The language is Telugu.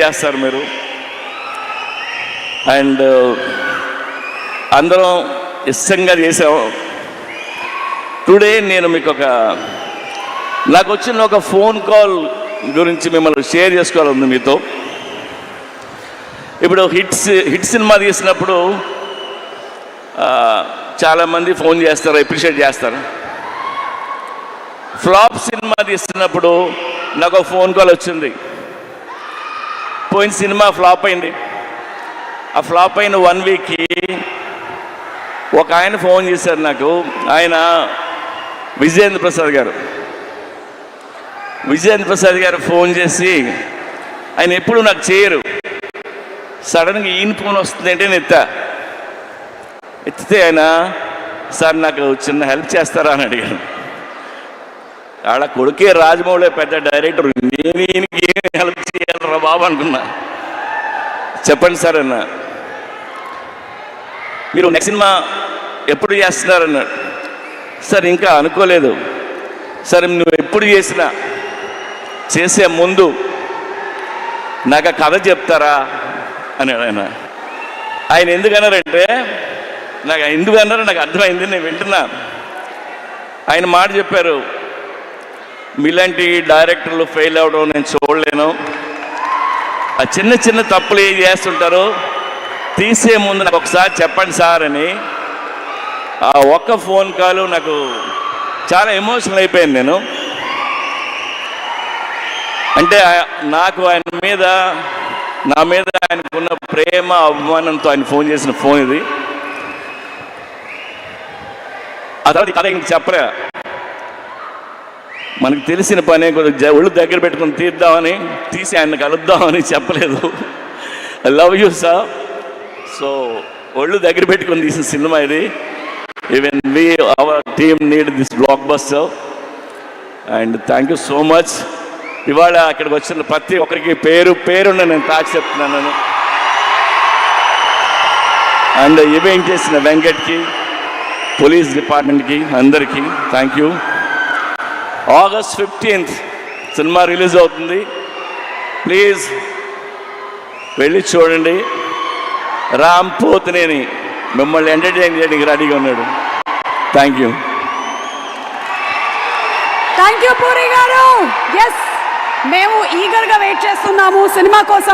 చేస్తారు మీరు. అండ్ అందరం ఇష్టంగా చేసాం. టుడే నేను మీకు నాకు వచ్చిన ఒక ఫోన్ కాల్ గురించి మిమ్మల్ని షేర్ చేసుకోవాలంది మీతో. ఇప్పుడు హిట్ సినిమా తీసినప్పుడు చాలామంది ఫోన్ చేస్తారు, అప్రిషియేట్ చేస్తారు. ఫ్లాప్ సినిమా తీస్తున్నప్పుడు నాకు ఒక ఫోన్ కాల్ వచ్చింది. పోయిన సినిమా ఫ్లాప్ అయింది. ఆ ఫ్లాప్ అయిన 1 వీక్కి ఒక ఆయన ఫోన్ చేశారు నాకు. ఆయన విజయేంద్ర ప్రసాద్ గారు ఫోన్ చేసి, ఆయన ఎప్పుడు నాకు చేయరు, సడన్గా ఈయన ఫోన్ వస్తుంది అంటే నేను ఎత్తితే ఆయన, సార్ నాకు చిన్న హెల్ప్ చేస్తారా అని అడిగాను. ఆడ కొడుకే రాజమౌళి పెద్ద డైరెక్టర్, నేను ఈయనకి ఏం హెల్ప్ చేయాలరా బాబు అనుకున్నా. చెప్పండి సార్ అన్న, మీరు నెక్స్ట్ సినిమా ఎప్పుడు చేస్తున్నారన్నాడు. సార్ ఇంకా అనుకోలేదు సార్, నువ్వు ఎప్పుడు చేసే ముందు నాకు ఆ కథ చెప్తారా అని ఆయన ఎందుకన్నారంటే, ఎందుకన్నారో నాకు అర్థమైంది, నేను వింటున్నా. ఆయన మాట చెప్పారు, మీలాంటి డైరెక్టర్లు ఫెయిల్ అవడం నేను చూడలేను. ఆ చిన్న చిన్న తప్పులు ఏం చేస్తుంటారో తీసే ముందు నాకు ఒకసారి చెప్పండి సార్ అని. ఆ ఒక్క ఫోన్ కాల్ నాకు చాలా ఎమోషనల్ అయిపోయాను నేను. అంటే నాకు నా మీద ఆయనకున్న ప్రేమ అభిమానంతో ఆయన ఫోన్ చేసిన ఫోన్ ఇది. ఆ తర్వాత కథ ఇంక చెప్పలే, మనకు తెలిసిన పనే కొద్దిగా ఒళ్ళు దగ్గర పెట్టుకుని తీసి ఆయన కలుద్దామని చెప్పలేదు. I love you sir. So ఒళ్ళు దగ్గర పెట్టుకుని తీసిన సినిమా ఇది. Even our team need this block buster. And thank you so much. ఇవాళ అక్కడికి వచ్చిన ప్రతి ఒక్కరికి పేరున్న నేను తాకి చెప్తున్నాను. అండ్ ఈవెంట్ చేసిన వెంకట్కి, పోలీస్ డిపార్ట్మెంట్కి, అందరికీ thank you. August 15th cinema release అవుతుంది. ప్లీజ్ వెళ్ళి చూడండి. రామ్ పోతినేని మిమ్మల్ని ఎంటర్టైన్ చేయడానికి రెడీగా ఉన్నాడు. థ్యాంక్ యూ పూరి గారు. ఎస్, మేము ఈగర్గా వెయిట్ చేస్తున్నాము సినిమా కోసం.